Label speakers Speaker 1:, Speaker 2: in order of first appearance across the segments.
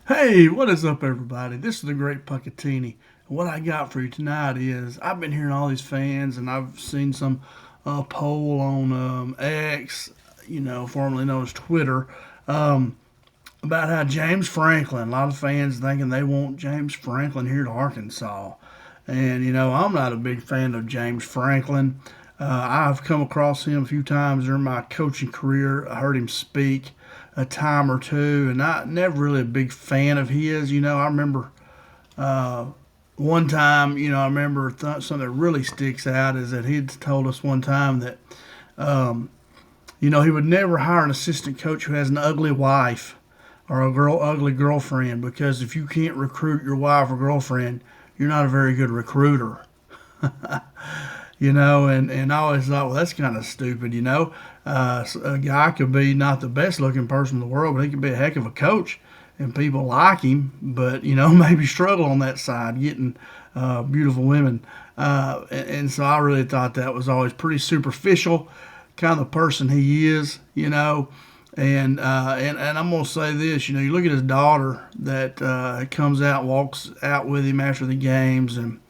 Speaker 1: Hey, what is up, everybody? This is the Great Puckettini. What I got for you tonight is I've been hearing all these fans, and I've seen some poll on X, formerly known as Twitter, um, about how James Franklin, a lot of fans thinking they want James Franklin here to Arkansas. And, I'm not a big fan of James Franklin. I've come across him a few times during my coaching career. I heard him speak a time or two, and I never really a big fan of his. I remember uh, one time, I remember something that really sticks out is that he'd told us one time that, um, he would never hire an assistant coach who has an ugly wife or ugly girlfriend, because if you can't recruit your wife or girlfriend, you're not a very good recruiter. And I always thought, well, that's kind of stupid. A guy could be not the best looking person in the world, but he could be a heck of a coach, and people like him, but maybe struggle on that side getting beautiful women. And so I really thought that was always pretty superficial, kind of the person he is. And I'm gonna say this, you look at his daughter that comes out, walks out with him after the games, and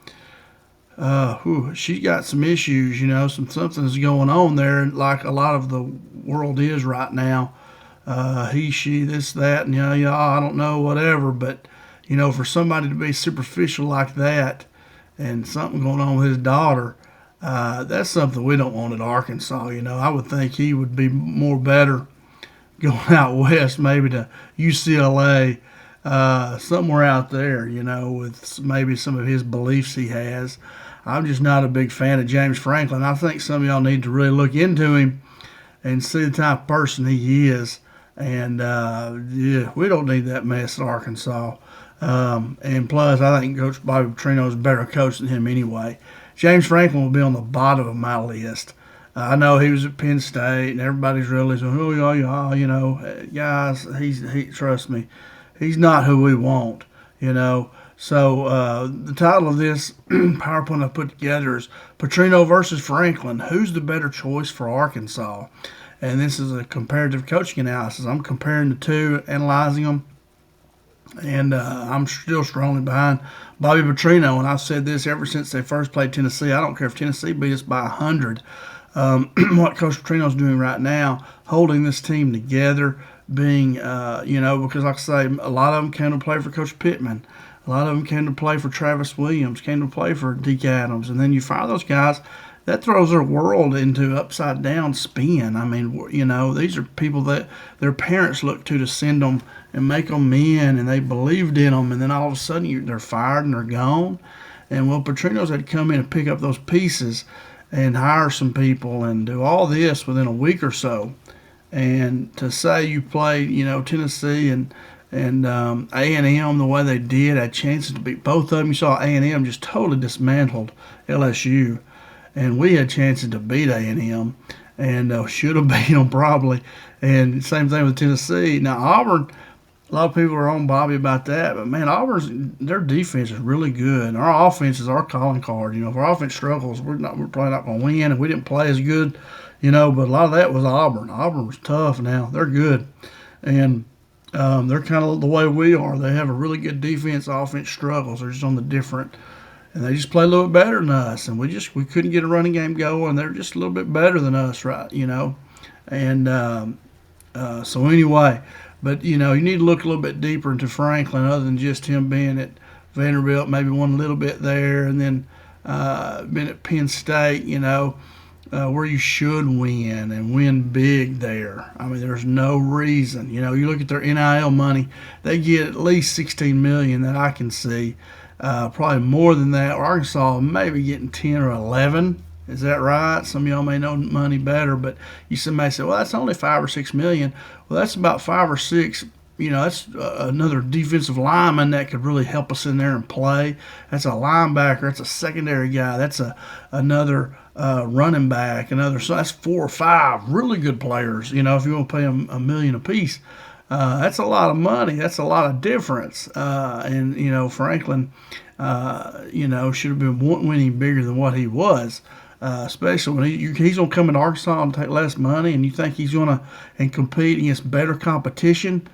Speaker 1: she got some issues, something's going on there, like a lot of the world is right now. He, she, this, that, and I don't know, whatever. But for somebody to be superficial like that, and something going on with his daughter, that's something we don't want at Arkansas. I would think he would be more better going out west, maybe to UCLA, somewhere out there, with maybe some of his beliefs he has. I'm just not a big fan of James Franklin. I think some of y'all need to really look into him and see the type of person he is. And yeah, we don't need that mess at Arkansas. And plus, I think Coach Bobby Petrino is a better coach than him anyway. James Franklin will be on the bottom of my list. I know he was at Penn State, and everybody's really saying, "Oh yeah, yeah." Guys, trust me, he's not who we want. You know. So the title of this PowerPoint I put together is Petrino versus Franklin. Who's the better choice for Arkansas? And this is a comparative coaching analysis. I'm comparing the two, analyzing them, and I'm still strongly behind Bobby Petrino. And I've said this ever since they first played Tennessee. I don't care if Tennessee beat us by 100. What Coach Petrino's doing right now, holding this team together, being, because like I say, a lot of them came to play for Coach Pittman. A lot of them came to play for Travis Williams, came to play for Deke Adams. And then you fire those guys, that throws their world into upside down spin. I mean, these are people that their parents look to send them and make them men, and they believed in them. And then all of a sudden they're fired and they're gone. And well, Petrino's had to come in and pick up those pieces and hire some people and do all this within a week or so. And to say you played, Tennessee and A&M the way they did, had chances to beat both of them. You saw A&M just totally dismantled LSU, and we had chances to beat A&M, and should have beat them probably. And same thing with Tennessee. Now Auburn, a lot of people are on Bobby about that, but man, their defense is really good. And our offense is our calling card. If our offense struggles, we're probably not going to win. And we didn't play as good, but a lot of that was Auburn. Auburn was tough. Now they're good, and they're kind of the way we are. They have a really good defense. Offense struggles. They're just on the different, and they just play a little bit better than us. And we couldn't get a running game going. They're just a little bit better than us, right? And so anyway, but you need to look a little bit deeper into Franklin, other than just him being at Vanderbilt, maybe one little bit there, and then been at Penn State. Where you should win and win big there. I mean, there's no reason. You look at their NIL money, they get at least $16 million that I can see. Probably more than that. Arkansas maybe getting 10 or 11. Is that right? Some of y'all may know money better, but may say, well, that's only 5 or 6 million. Well, that's about 5 or 6. That's another defensive lineman that could really help us in there and play. That's a linebacker. That's a secondary guy. That's another running back. So that's 4 or 5 really good players. If you want to pay them $1 million apiece, that's a lot of money. That's a lot of difference. And Franklin, should have been winning bigger than what he was. Especially when he's going to come into Arkansas and take less money, and you think he's going to and compete against better competition.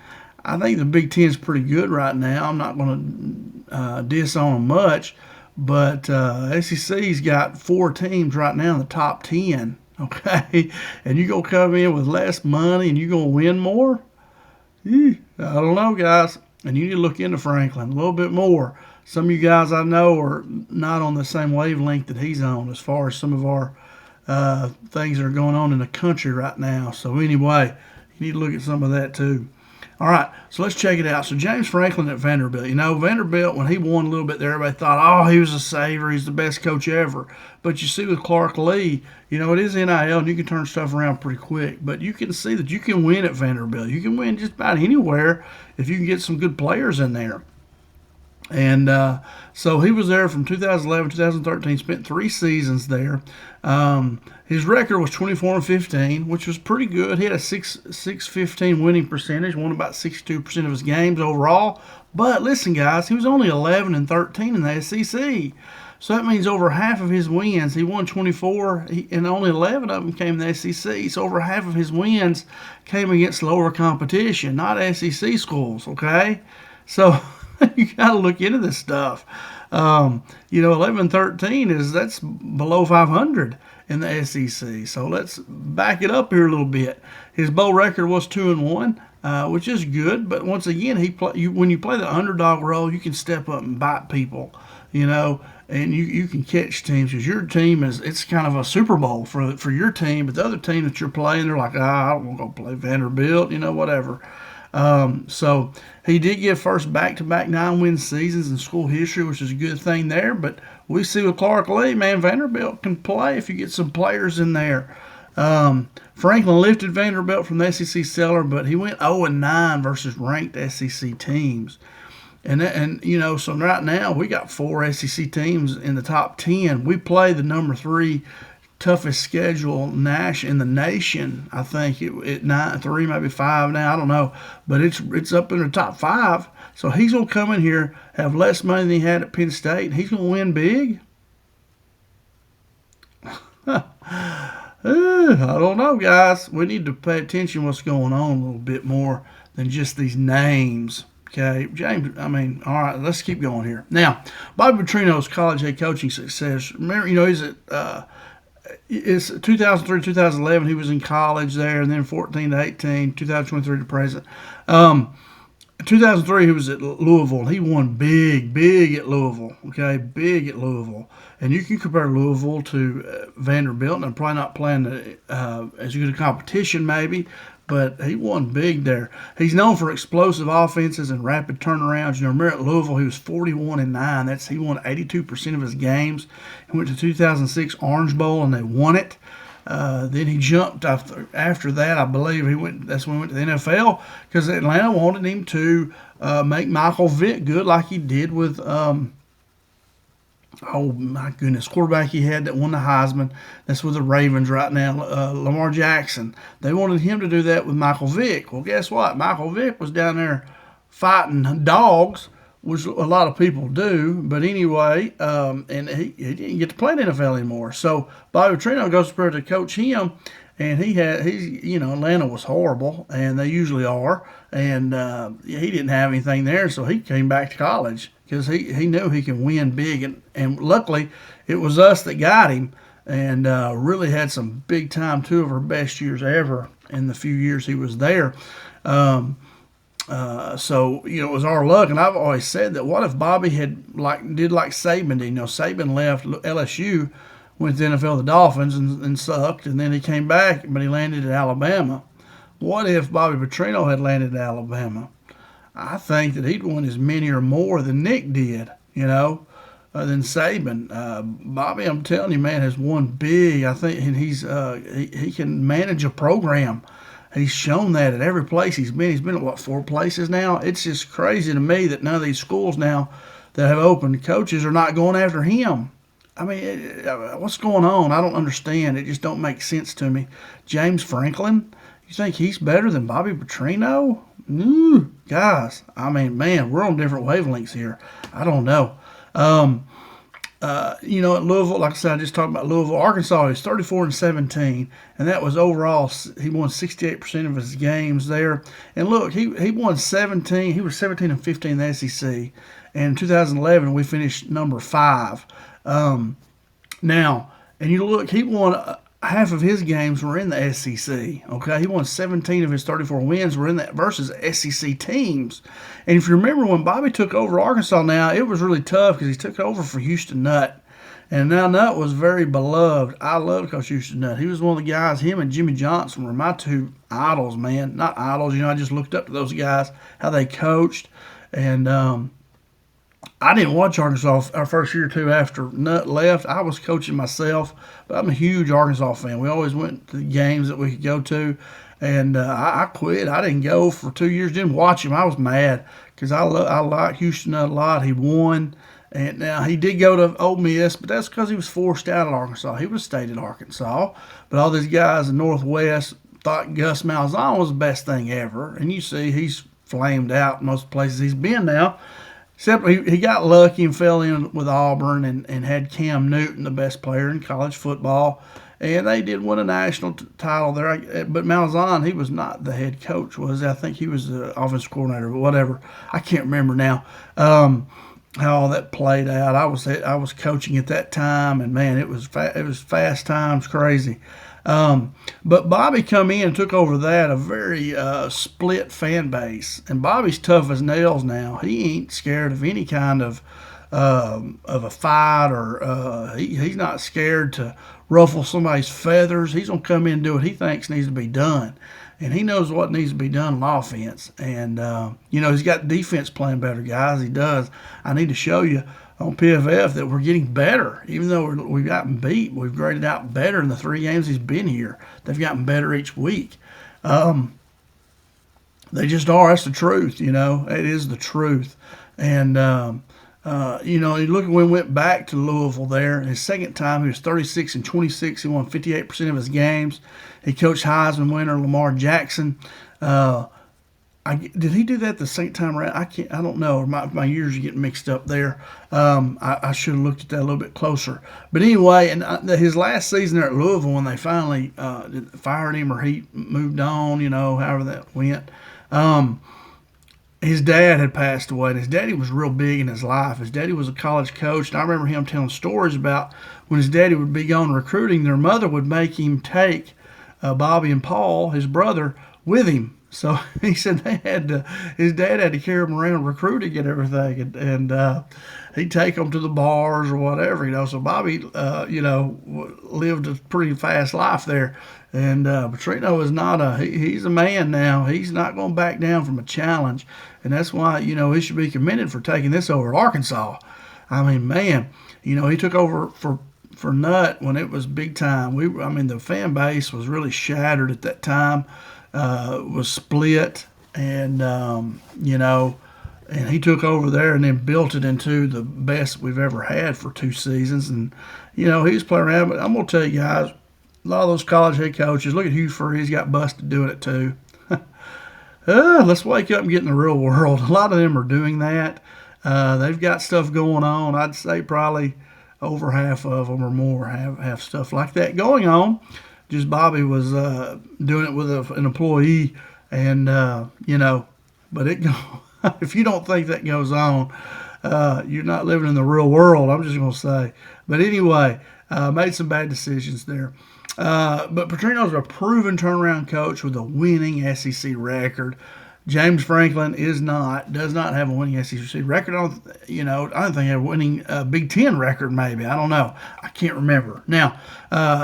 Speaker 1: I think the Big Ten's pretty good right now. I'm not going to diss on them much, but SEC's got 4 teams right now in the top 10. Okay, and you gonna come in with less money and you gonna win more? I don't know, guys. And you need to look into Franklin a little bit more. Some of you guys I know are not on the same wavelength that he's on as far as some of our things that are going on in the country right now. So anyway, you need to look at some of that too. All right, so let's check it out. So James Franklin at Vanderbilt. You know, Vanderbilt, when he won a little bit there, everybody thought, oh, he was a savior. He's the best coach ever. But you see with Clark Lee, you know, it is NIL, and you can turn stuff around pretty quick. But you can see that you can win at Vanderbilt. You can win just about anywhere if you can get some good players in there. And so he was there from 2011 2013, spent 3 seasons there. His record was 24-15, which was pretty good. He had a 615 winning percentage, won about 62% of his games overall. But listen, guys, he was only 11-13 in the SEC. So that means over half of his wins, he won 24, and only 11 of them came in the SEC. So over half of his wins came against lower competition, not SEC schools, okay? So you got to look into this stuff. You know, 11-13 that's below 500 in the SEC. So let's back it up here a little bit. His bowl record was 2-1, which is good. But once again, when you play the underdog role, you can step up and bite people. You know, and you can catch teams because your team it's kind of a Super Bowl for your team. But the other team that you're playing, they're like, I don't want to go play Vanderbilt. You know, whatever. So he did get first back-to-back 9-win seasons in school history, which is a good thing there. But we see with Clark Lee, man, Vanderbilt can play if you get some players in there. Franklin lifted Vanderbilt from the SEC cellar, but he went 0-9 versus ranked SEC teams. And you know, so right now we got 4 SEC teams in the top 10. We play the number 3 toughest schedule in the nation. I think it 9-3, maybe 5 now. I don't know, but it's up in the top 5. So he's gonna come in here, have less money than he had at Penn State, and he's gonna win big. I don't know, guys. We need to pay attention to what's going on a little bit more than just these names. Okay, James, I mean, all right, let's keep going here. Now, Bobby Petrino's college head coaching success. Remember, you know, he's at it's 2003, 2011. He was in college there, and then 14-18, 2023 to present. 2003, he was at Louisville. He won big at Louisville. Okay, big at Louisville. And you can compare Louisville to Vanderbilt, and I'm probably not playing as good a competition, maybe, but he won big there. He's known for explosive offenses and rapid turnarounds. You know, remember at Louisville, he was 41-9. He won 82% of his games. He went to 2006 Orange Bowl, and they won it. Then he jumped after that. I believe that's when he went to the NFL because Atlanta wanted him to make Michael Vick good, like he did with oh my goodness, quarterback he had that won the Heisman. That's with the Ravens right now, Lamar Jackson. They wanted him to do that with Michael Vick. Well, guess what? Michael Vick was down there fighting dogs, which a lot of people do. But anyway, and he didn't get to play in the NFL anymore. So Bobby Petrino goes to coach him, and Atlanta was horrible, and they usually are. And he didn't have anything there, so he came back to college because he knew he can win big. And luckily, it was us that got him, and really had some big time, 2 of our best years ever in the few years he was there. So, you know, it was our luck. And I've always said that what if Bobby did like Saban did? You know, Saban left LSU, went to the NFL, the Dolphins, and sucked. And then he came back, but he landed at Alabama. What if Bobby Petrino had landed at Alabama? I think that he'd won as many or more than Nick did, you know, than Saban. Bobby, I'm telling you, man, has won big. I think, and he can manage a program. He's shown that at every place he's been. He's been at, what, 4 places now? It's just crazy to me that none of these schools now that have opened coaches are not going after him. I mean, what's going on? I don't understand. It just don't make sense to me. James Franklin, you think he's better than Bobby Petrino? Guys, I mean, man, we're on different wavelengths here. I don't know. At Louisville, like I said, I just talked about Louisville. Arkansas, he's 34-17, and that was overall. He won 68% of his games there. And look, he won 17. He was 17-15 in the SEC. And in 2011, we finished number 5. Now, and you look, he won half of his games were in the SEC. Okay, he won 17 of his 34 wins were in that versus SEC teams. And if you remember when Bobby took over Arkansas, now it was really tough because he took over for Houston Nutt. And now Nutt was very beloved. I loved Coach Houston Nutt. He was one of the guys. Him and Jimmy Johnson were my two idols, man. Not idols, I just looked up to those guys, how they coached. And I didn't watch Arkansas our first year or two after Nutt left. I was coaching myself, but I'm a huge Arkansas fan. We always went to the games that we could go to, and I quit. I didn't go for 2 years. Didn't watch him. I was mad because I like Houston Nutt a lot. He won, and now he did go to Ole Miss, but that's because he was forced out of Arkansas. He was stayed at Arkansas, but all these guys in Northwest thought Gus Malzahn was the best thing ever, and you see he's flamed out in most places he's been now. Except he got lucky and fell in with Auburn and had Cam Newton, the best player in college football. And they did win a national title there. But Malzahn, he was not the head coach, was he? I think he was the offensive coordinator, but whatever. I can't remember now how all that played out. I was coaching at that time, and, man, it was fast times, crazy. But Bobby come in and took over that, a very split fan base. And Bobby's tough as nails now. He ain't scared of any kind of a fight, or he's not scared to ruffle somebody's feathers. He's going to come in and do what he thinks needs to be done. And he knows what needs to be done on offense. And, he's got defense playing better, guys. He does. I need to show you on PFF that we're getting better. Even though we've gotten beat, we've graded out better in the 3 games he's been here. They've gotten better each week. They just are. That's the truth, It is the truth. And, you look at when he went back to Louisville there, his second time, he was 36-26. He won 58% of his games. He coached Heisman winner Lamar Jackson. Did he do that the second time around? I don't know. My years are getting mixed up there. I should have looked at that a little bit closer. But anyway, and his last season there at Louisville, when they finally fired him or he moved on, however that went, his dad had passed away, and his daddy was real big in his life. His daddy was a college coach, and I remember him telling stories about when his daddy would be gone recruiting, their mother would make him take Bobby and Paul, his brother, with him. So he said his dad had to carry him around recruiting and everything, and he'd take them to the bars or whatever, So Bobby, lived a pretty fast life there. And Petrino is not he's a man now. He's not going to back down from a challenge. And that's why, he should be commended for taking this over at Arkansas. I mean, man, he took over for Nutt when it was big time. The fan base was really shattered at that time. Was split, and and he took over there and then built it into the best we've ever had for 2 seasons. And he was playing around, but I'm gonna tell you guys, a lot of those college head coaches, look at Hugh Freeze, got busted doing it too. Let's wake up and get in the real world. A lot of them are doing that. They've got stuff going on. I'd say probably over half of them or more have stuff like that going on. Just Bobby was doing it with an employee, and but if you don't think that goes on, you're not living in the real world. I'm just gonna say. But anyway, made some bad decisions there. But Petrino's a proven turnaround coach with a winning SEC record. James Franklin does not have a winning SEC record. I don't think he had a winning Big Ten record. Maybe, I don't know. I can't remember. Now,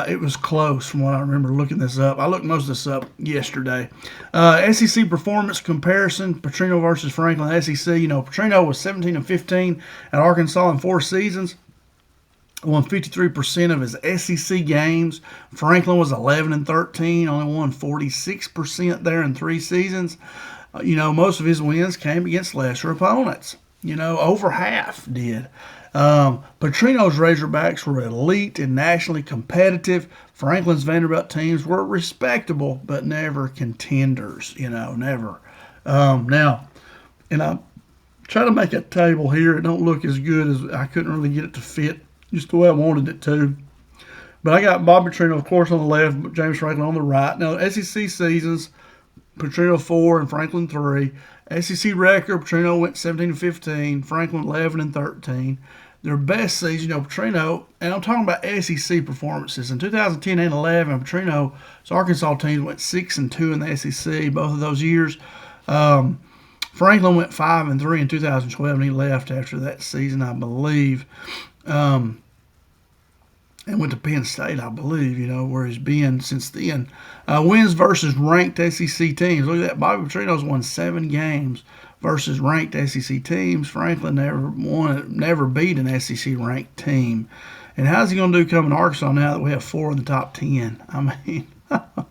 Speaker 1: it was close from what I remember looking this up. I looked most of this up yesterday. SEC performance comparison: Petrino versus Franklin. SEC. Petrino was 17-15 at Arkansas in 4 seasons. Won 53% of his SEC games. Franklin was 11-13, only won 46% there in 3 seasons. Most of his wins came against lesser opponents. Over half did. Petrino's Razorbacks were elite and nationally competitive. Franklin's Vanderbilt teams were respectable, but never contenders. Never. Now, and I try to make a table here. It don't look as good as I couldn't really get it to fit just the way I wanted it to. But I got Bobby Petrino, of course, on the left, but James Franklin on the right. Now, SEC seasons, Petrino 4 and Franklin 3. SEC record, Petrino went 17-15, Franklin 11-13. Their best season, Petrino, and I'm talking about SEC performances. In 2010 and 11, Petrino's Arkansas teams went 6-2 in the SEC both of those years. Franklin went 5-3 in 2012, and he left after that season, I believe. And went to Penn State, I believe, where he's been since then. Wins versus ranked SEC teams. Look at that. Bobby Petrino's won 7 games versus ranked SEC teams. Franklin never beat an SEC ranked team. And how's he going to do coming to Arkansas now that we have 4 in the top 10? I mean, but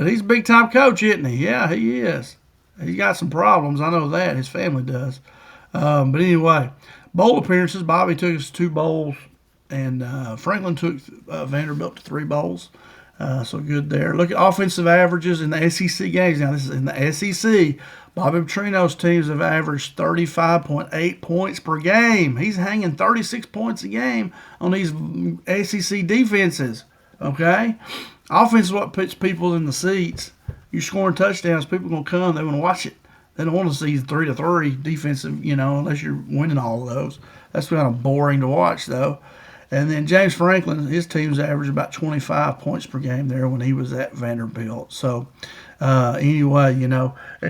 Speaker 1: he's a big-time coach, isn't he? Yeah, he is. He's got some problems. I know that. His family does. But anyway, bowl appearances. Bobby took us to 2 bowls. And Franklin took Vanderbilt to 3 bowls. So good there. Look at offensive averages in the SEC games. Now, this is in the SEC. Bobby Petrino's teams have averaged 35.8 points per game. He's hanging 36 points a game on these SEC defenses. Okay? Offense is what puts people in the seats. You're scoring touchdowns, people are going to come. They want to watch it. They don't want to see 3-3 defensive, unless you're winning all of those. That's kind of boring to watch, though. And then James Franklin, his teams averaged about 25 points per game there when he was at Vanderbilt. So anyway, and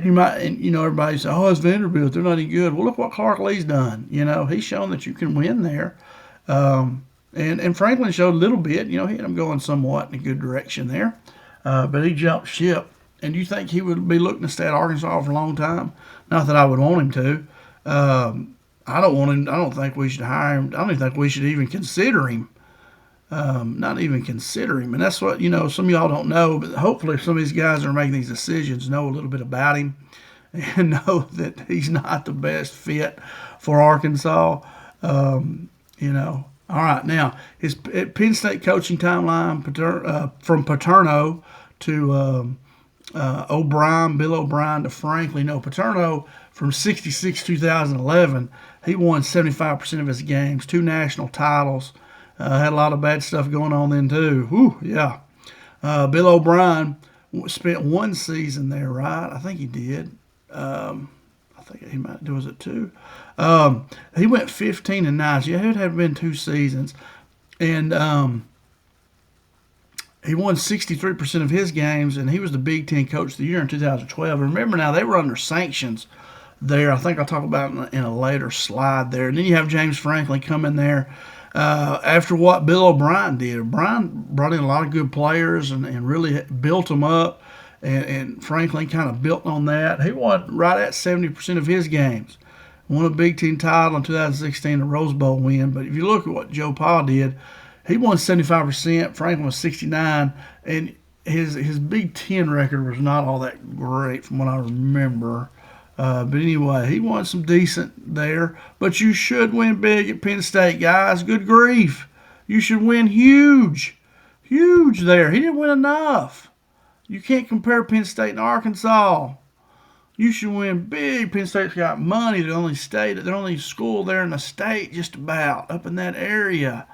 Speaker 1: you might, everybody say, oh, it's Vanderbilt, they're not any good. Well, look what Clark Lee's done. He's shown that you can win there. And Franklin showed a little bit. He had him going somewhat in a good direction there. But he jumped ship. And you think he would be looking to stay at Arkansas for a long time? Not that I would want him to. I don't want him. I don't think we should hire him. I don't even think we should even consider him. Not even consider him. And that's what, some of y'all don't know, but hopefully some of these guys that are making these decisions know a little bit about him and know that he's not the best fit for Arkansas. All right, now, his Penn State coaching timeline from Paterno to Bill O'Brien to Franklin. Paterno from 66 2011, he won 75% of his games, 2 national titles. Had a lot of bad stuff going on then too. Whew, yeah. Bill O'Brien spent 1 season there, right? I think he did. I think he might do. Was it 2? He went 15-9. So yeah, it had been 2 seasons, and he won 63% of his games, and he was the Big Ten Coach of the Year in 2012. And remember now, they were under sanctions there. I think I'll talk about it in a later slide there. And then you have James Franklin come in there after what Bill O'Brien did. O'Brien brought in a lot of good players and really built them up, and Franklin kind of built on that. He won right at 70% of his games. Won a Big Ten title in 2016, a Rose Bowl win. But if you look at what Joe Pa did, he won 75%. Franklin was 69%, and his Big Ten record was not all that great from what I remember. But anyway, he won some decent there. But you should win big at Penn State, guys. Good grief. You should win huge. Huge there. He didn't win enough. You can't compare Penn State and Arkansas. You should win big. Penn State's got money. They're the only school there in the state just about, up in that area.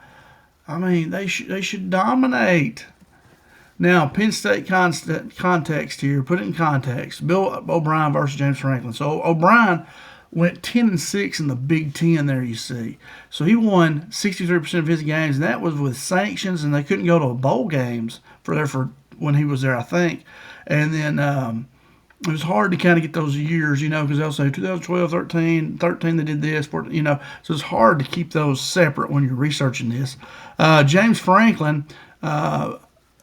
Speaker 1: I mean, they should dominate. Now, Penn State context here. Put it in context. Bill O'Brien versus James Franklin. So O'Brien went 10-6 in the Big Ten there, you see. So he won 63% of his games, and that was with sanctions, and they couldn't go to bowl games for when he was there, I think. And then it was hard to kind of get those years, because they'll say 2012, 13 they did this, so it's hard to keep those separate when you're researching this. James Franklin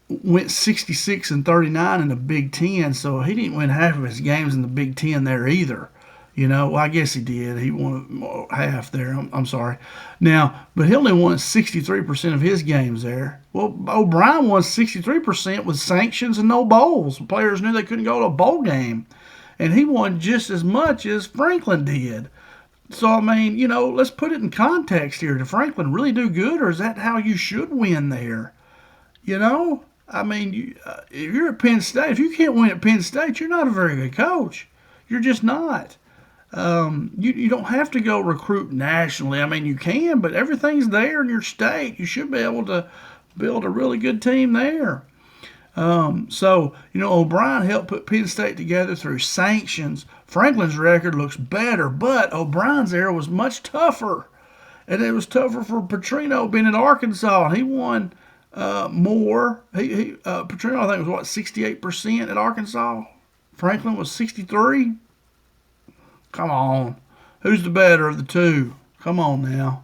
Speaker 1: went 66-39 in the Big Ten, so he didn't win half of his games in the Big Ten there either. Well, I guess he did. He won half there. I'm sorry. Now, but he only won 63% of his games there. Well, O'Brien won 63% with sanctions and no bowls. Players knew they couldn't go to a bowl game. And he won just as much as Franklin did. So, I mean, let's put it in context here. Did Franklin really do good, or is that how you should win there? I mean, if you're at Penn State, if you can't win at Penn State, you're not a very good coach. You're just not. You don't have to go recruit nationally. I mean, you can, but everything's there in your state. You should be able to build a really good team there. O'Brien helped put Penn State together through sanctions. Franklin's record looks better, but O'Brien's era was much tougher. And it was tougher for Petrino being in Arkansas. He won more. Petrino, I think, was what, 68% at Arkansas? Franklin was 63. Come on. Who's the better of the two? Come on now.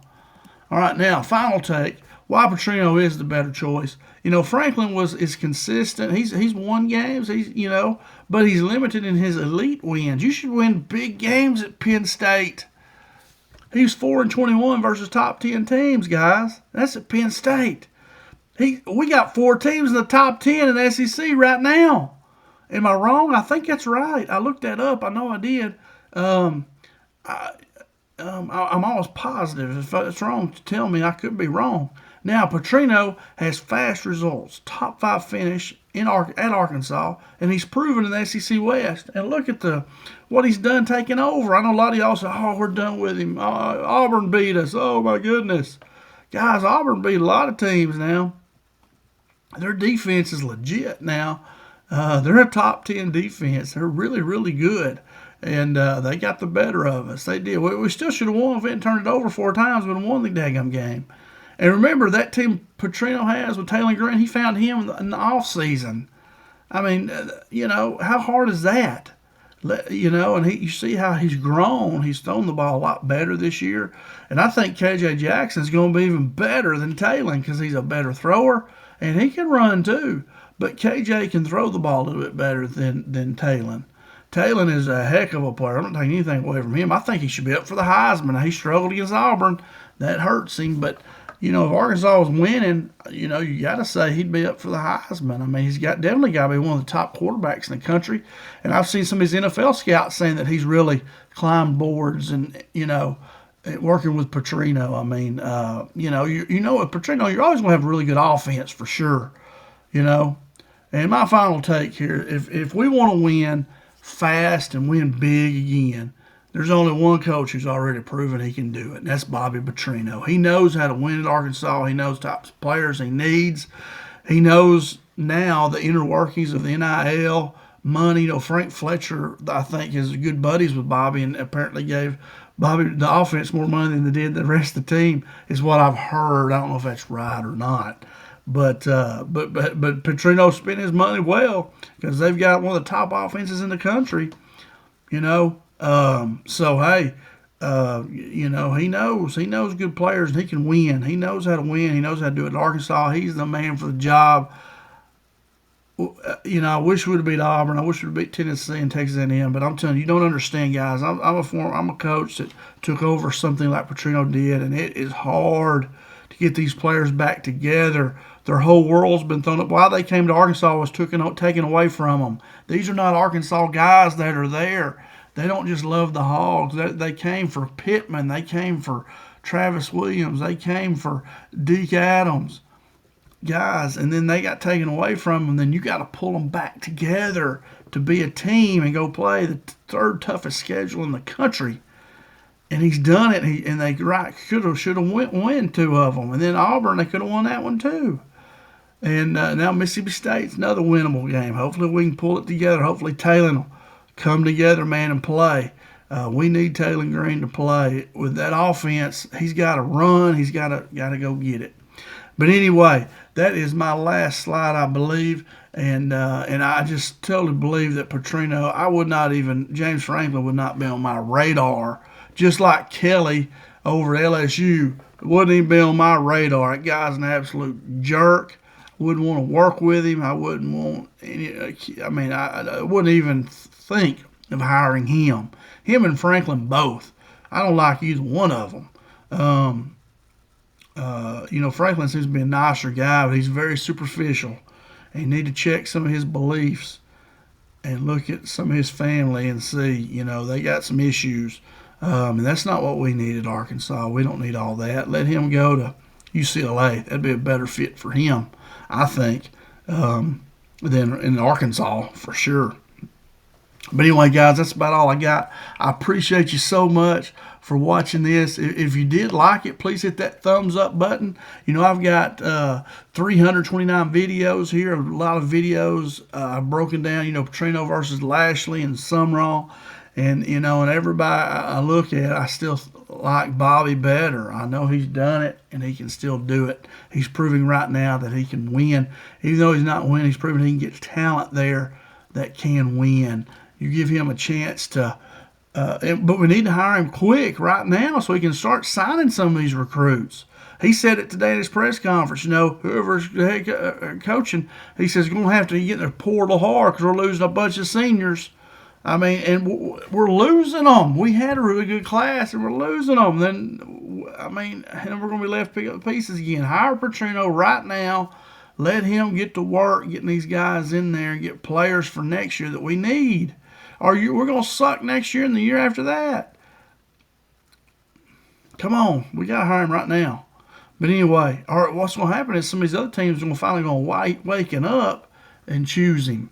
Speaker 1: All right, now, final take. Why Petrino is the better choice. Franklin is consistent. He's won games. But he's limited in his elite wins. You should win big games at Penn State. He's 4-21 versus top 10 teams, guys. That's at Penn State. We got 4 teams in the top 10 in the SEC right now. Am I wrong? I think that's right. I looked that up. I know I did. I'm almost positive. If it's wrong, tell me. I could be wrong. Now, Petrino has fast results. Top 5 finish at Arkansas, and he's proven in the SEC West. And look at what he's done taking over. I know a lot of y'all say, oh, we're done with him. Auburn beat us. Oh, my goodness. Guys, Auburn beat a lot of teams now. Their defense is legit now. They're a top 10 defense. They're really, really good. And they got the better of us. They did. We still should have won if we hadn't turned it over 4 times. We would have won the daggum game. And remember, that team Petrino has with Taylor Green, he found him in the offseason. I mean, how hard is that? And you see how he's grown. He's thrown the ball a lot better this year. And I think KJ Jackson's going to be even better than Taylor because he's a better thrower. And he can run too. But KJ can throw the ball a little bit better than Taylor. Taylor is a heck of a player. I'm not taking anything away from him. I think he should be up for the Heisman. He struggled against Auburn. That hurts him. But if Arkansas was winning, you got to say he'd be up for the Heisman. I mean, he's definitely got to be one of the top quarterbacks in the country. And I've seen some of his NFL scouts saying that he's really climbed boards and, working with Petrino. I mean, with Petrino, you're always going to have a really good offense for sure, And my final take here, if we want to win fast and win big again, there's only one coach who's already proven he can do it, and that's Bobby Petrino. He knows how to win at Arkansas. He knows types of players he needs. He knows now the inner workings of the NIL, money. Frank Fletcher, I think, is good buddies with Bobby and apparently gave Bobby the offense more money than they did the rest of the team, is what I've heard. I don't know if that's right or not. But Petrino spent his money well because they've got one of the top offenses in the country, So, hey, he knows good players and he can win. He knows how to win. He knows how to do it at Arkansas. He's the man for the job. I wish we would have beat Auburn. I wish we would have beat Tennessee and Texas A&M. But I'm telling you, you don't understand, guys. I'm a coach that took over something like Petrino did, and it is hard to get these players back together. Their whole world's been thrown up. Why they came to Arkansas was taken away from them. These are not Arkansas guys that are there. They don't just love the Hogs. They came for Pittman. They came for Travis Williams. They came for Deke Adams. Guys, and then they got taken away from them. Then you got to pull them back together to be a team and go play the third toughest schedule in the country. And he's done it. They should have win 2 of them. And then Auburn, they could have won that one too. And now Mississippi State's another winnable game. Hopefully we can pull it together. Hopefully Taylor will come together, man, and play. We need Taylor Green to play. With that offense, he's got to run. He's got to go get it. But anyway, that is my last slide, I believe. And I just totally believe that Petrino, James Franklin would not be on my radar. Just like Kelly over at LSU, wouldn't even be on my radar. That guy's an absolute jerk. Wouldn't want to work with him. I wouldn't want I wouldn't even think of hiring him. Him and Franklin both. I don't like either one of them. Franklin seems to be a nicer guy, but he's very superficial. And you need to check some of his beliefs and look at some of his family and see, they got some issues. And that's not what we need at Arkansas. We don't need all that. Let him go to UCLA. That'd be a better fit for him, I think, than in Arkansas for sure. But anyway, guys, that's about all I got. I appreciate you so much for watching this. If you did like it, please hit that thumbs up button. You know, I've got 329 videos here, a lot of videos I've broken down, you know, Petrino versus Lashley and Sumrall. And, you know, and everybody I look at, I still like Bobby better. I know he's done it, and he can still do it. He's proving right now that he can win. Even though he's not winning, he's proving he can get talent there that can win. You give him a chance to, but we need to hire him quick right now so he can start signing some of these recruits. He said it today at his press conference. You know, whoever's coaching, he says, going to have to get their portal hard because we're losing a bunch of seniors. I mean, and we're losing them. We had a really good class, and we're losing them. Then, I mean, and we're going to be left picking up the pieces again. Hire Petrino right now. Let him get to work getting these guys in there and get players for next year that we need. We're going to suck next year and the year after that. Come on. We got to hire him right now. But anyway, all right, what's going to happen is some of these other teams are finally going to waking up and choose him,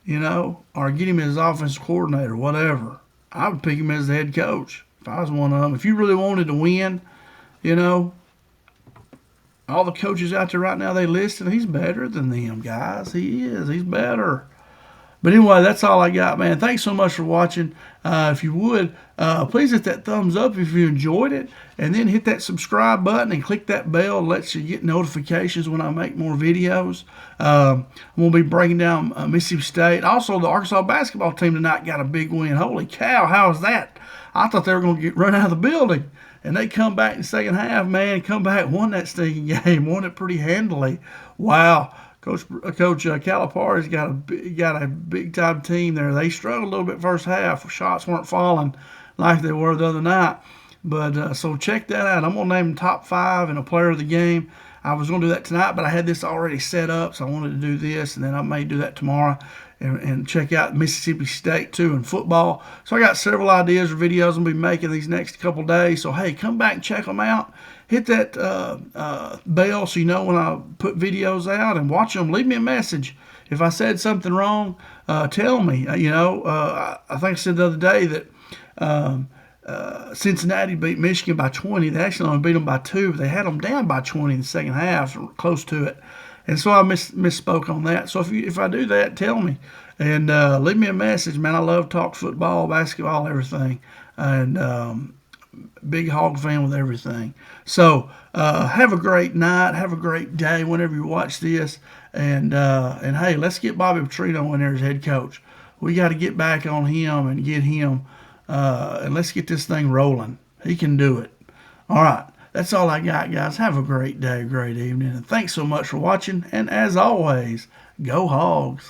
Speaker 1: you know, or get him as offensive coordinator, whatever. I would pick him as the head coach if I was one of them. If you really wanted to win, you know, all the coaches out there right now they listed, he's better than them, guys. He is. He's better. But anyway, that's all I got, man. Thanks so much for watching. If you would, please hit that thumbs up if you enjoyed it. And then hit that subscribe button and click that bell. It lets you get notifications when I make more videos. I'm going to be breaking down Mississippi State. Also, the Arkansas basketball team tonight got a big win. Holy cow, how is that? I thought they were going to get run out of the building. And they come back in the second half, man. Come back, won that stinking game. Won it pretty handily. Wow. Coach Calipari's got a big time team there. They struggled a little bit first half. Shots weren't falling like they were the other night. But so check that out. I'm gonna name them top 5 and a player of the game. I was gonna do that tonight, but I had this already set up, so I wanted to do this, and then I may do that tomorrow. And check out Mississippi State too in football. So I got several ideas or videos I'm gonna be making these next couple days. So hey, come back and check them out. Hit that bell so you know when I put videos out, and watch them. Leave me a message. If I said something wrong, tell me. You know, I think I said the other day that Cincinnati beat Michigan by 20. They actually only beat them by 2. But they had them down by 20 in the second half, close to it. And so I misspoke on that. So if I do that, tell me. And leave me a message, man. I love talk football, basketball, everything. And big Hog fan with everything. So have a great night. Have a great day whenever you watch this. And hey, let's get Bobby Petrino in there as head coach. We got to get back on him and get him. And let's get this thing rolling. He can do it. All right. That's all I got, guys. Have a great day, great evening. And thanks so much for watching. And as always, go Hogs.